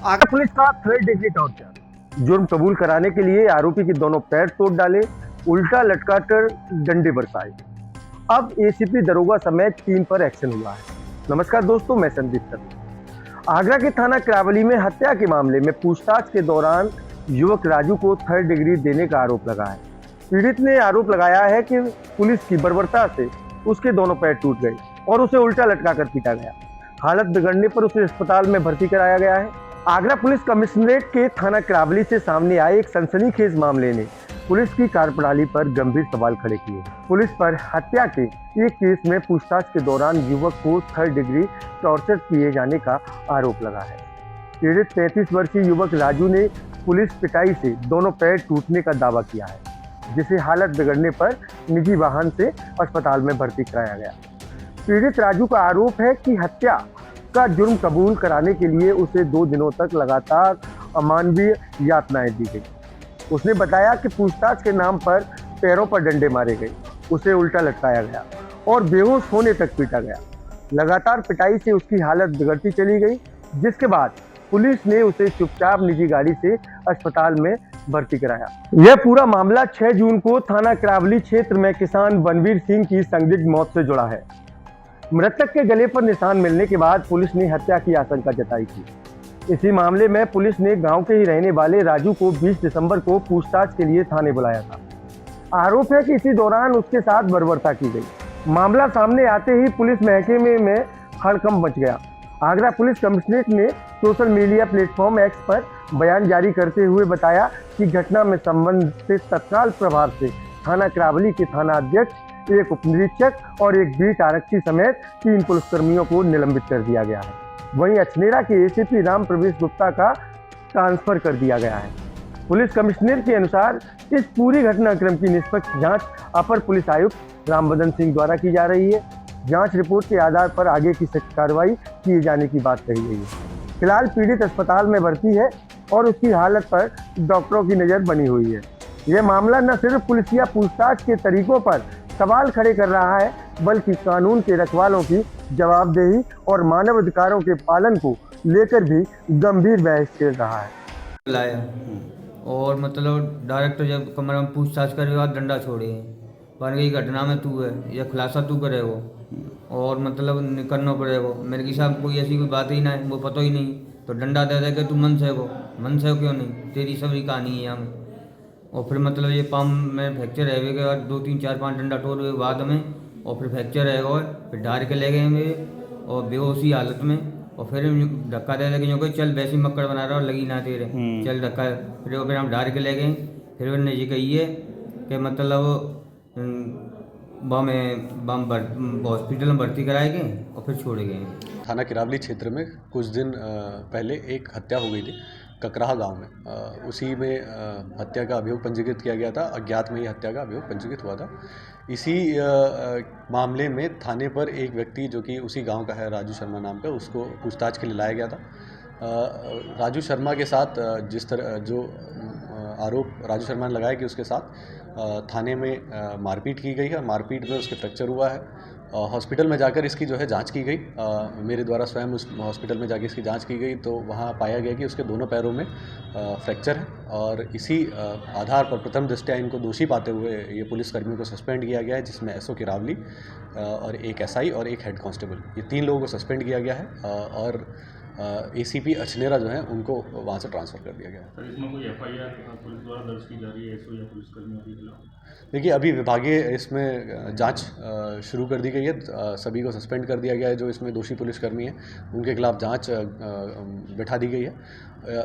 Agra police का third degree torture. जुर्म कबूल कराने के लिए आरोपी के दोनों पैर तोड़ डाले, उल्टा लटकाकर डंडे बरसाए। अब एसीपी दरोगा समेत 3 पर एक्शन हुआ है। नमस्कार दोस्तों, मैं संदीप सर। आगरा के थाना करावली में हत्या के मामले में पूछताछ के दौरान युवक राजू को थर्ड डिग्री देने का आरोप लगा है। पीड़ित ने आरोप लगाया है कि पुलिस की बर्बरता से उसके दोनों पैर टूट गए और उसे उल्टा लटकाकर पीटा गया। हालत बिगड़ने पर उसे अस्पताल में भर्ती कराया गया है। आगरा पुलिस कमिश्नरेट के थाना करावली से सामने आए एक सनसनीखेज मामले ने पुलिस की कार्यप्रणाली पर गंभीर सवाल खड़े किए। पुलिस पर हत्या के एक केस में पूछताछ के दौरान युवक को थर्ड डिग्री टॉर्चर किए जाने का आरोप लगा है। पीड़ित 33 वर्षीय युवक राजू ने पुलिस पिटाई से दोनों पैर टूटने का दावा किया है, जिसे हालत बिगड़ने पर निजी वाहन से अस्पताल में भर्ती कराया गया। पीड़ित राजू का आरोप है कि हत्या का जुर्म कबूल कराने के लिए उसे 2 दिनों तक लगातार अमानवीय यातनाएं दी गई। उसने बताया कि पूछताछ के नाम पर पैरों पर डंडे मारे गए, उसे उल्टा लटकाया गया और बेहोश होने तक पीटा गया। लगातार पिटाई से उसकी हालत बिगड़ती चली गई, जिसके बाद पुलिस ने उसे चुपचाप निजी गाड़ी से अस्पताल में भर्ती कराया। यह पूरा मामला 6 जून को थाना करावली क्षेत्र में किसान बनवीर सिंह की संदिग्ध मौत से जुड़ा है। मृतक के गले पर निशान मिलने के बाद पुलिस ने हत्या की आशंका जताई थी। इसी मामले में पुलिस ने गांव के ही रहने वाले राजू को 20 दिसंबर को पूछताछ के लिए थाने बुलाया था। आरोप है कि इसी दौरान उसके साथ बर्बरता की गई। मामला सामने आते ही पुलिस महकमे में हड़कंप मच गया। आगरा पुलिस कमिश्नरेट ने सोशल मीडिया प्लेटफॉर्म एक्स पर बयान जारी करते हुए बताया कि घटना में संबंधित तत्काल प्रभाव से थाना करावली के थाना अध्यक्ष, एक उपनिरीक्षक और एक बीट आरक्षी समेत 3 पुलिसकर्मियों को निलंबित कर दिया गया है। वहीं अछनेरा के एसीपी राम प्रवेश गुप्ता का ट्रांसफर कर दिया गया है। पुलिस कमिश्नर के अनुसार इस पूरी घटनाक्रम की निष्पक्ष जांच अपर पुलिस आयुक्त रामबदन सिंह द्वारा की जा रही है। जांच रिपोर्ट के आधार पर आगे की सख्त कार्रवाई किए जाने की बात कही गई है। फिलहाल पीड़ित अस्पताल में भर्ती है और उसकी हालत पर डॉक्टरों की नज़र बनी हुई है। यह मामला न सिर्फ पुलिसिया पूछताछ के तरीकों पर सवाल खड़े कर रहा है, बल्कि कानून के रखवालों की जवाबदेही और मानव अधिकारों के पालन को लेकर भी गंभीर बहस छेड़ रहा है। लाया और मतलब डायरेक्टर जब कमरे में पूछताछ करे बाद डंडा छोड़े बन गई घटना में तू है या खुलासा तू करे वो और मतलब करना पड़े वो मेरे की साहब कोई ऐसी कोई बात ही ना है, वो पता ही नहीं तो डंडा दे दे के तू मन से क्यों नहीं, तेरी सबरी कहानी है हम। और फिर मतलब ये पाम में फ्रैक्चर है के बाद 2 3 4 5 डंडा तोड़ हुए बाद में और फिर फ्रैक्चर है और फिर डार के ले गए मेरे और बेहोशी हालत में और फिर धक्का दे देंगे क्योंकि चल वैसी मक्कड़ बना रहा और लगी ना तेरे चल धक्का फिर हम डार के ले गए। फिर उन्होंने ये कही है कि मतलब हॉस्पिटल में भर्ती कराए गए और फिर छोड़े गए। थाना किरावली क्षेत्र में कुछ दिन पहले एक हत्या हो गई थी ककराहा गांव में। उसी में हत्या का अभियोग पंजीकृत किया गया था। अज्ञात में ही हत्या का अभियोग पंजीकृत हुआ था। इसी मामले में थाने पर एक व्यक्ति जो कि उसी गांव का है, राजू शर्मा नाम का, उसको पूछताछ के लिए लाया गया था। राजू शर्मा के साथ जिस तरह जो आरोप राजू शर्मा ने लगाया कि उसके साथ थाने में मारपीट की गई है, मारपीट में उसके फ्रैक्चर हुआ है। हॉस्पिटल में जाकर इसकी जो है जांच की गई। मेरे द्वारा स्वयं उस हॉस्पिटल में जाकर इसकी जांच की गई तो वहाँ पाया गया कि उसके दोनों पैरों में फ्रैक्चर है और इसी आधार पर प्रथम दृष्टया इनको दोषी पाते हुए ये पुलिस कर्मियों को सस्पेंड किया गया है, जिसमें एसओ किरावली और एक एसआई और एक हेड कांस्टेबल, ये 3 लोगों को सस्पेंड किया गया है और एसीपी अछनेरा जो है उनको वहाँ से ट्रांसफ़र कर दिया गया है। सर, इसमें कोई एफआईआर पुलिस द्वारा दर्ज की जा रही है एसओ या पुलिसकर्मियों के खिलाफ? देखिए, अभी विभागीय इसमें जांच शुरू कर दी गई है। सभी को सस्पेंड कर दिया गया है जो इसमें दोषी पुलिसकर्मी हैं, उनके खिलाफ जांच बिठा दी गई है।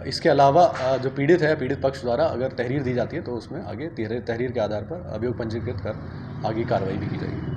इसके अलावा जो पीड़ित है, पीड़ित पक्ष द्वारा अगर तहरीर दी जाती है तो उसमें आगे तहरीर के आधार पर अभियोग पंजीकृत कर आगे कार्रवाई भी की जाएगी।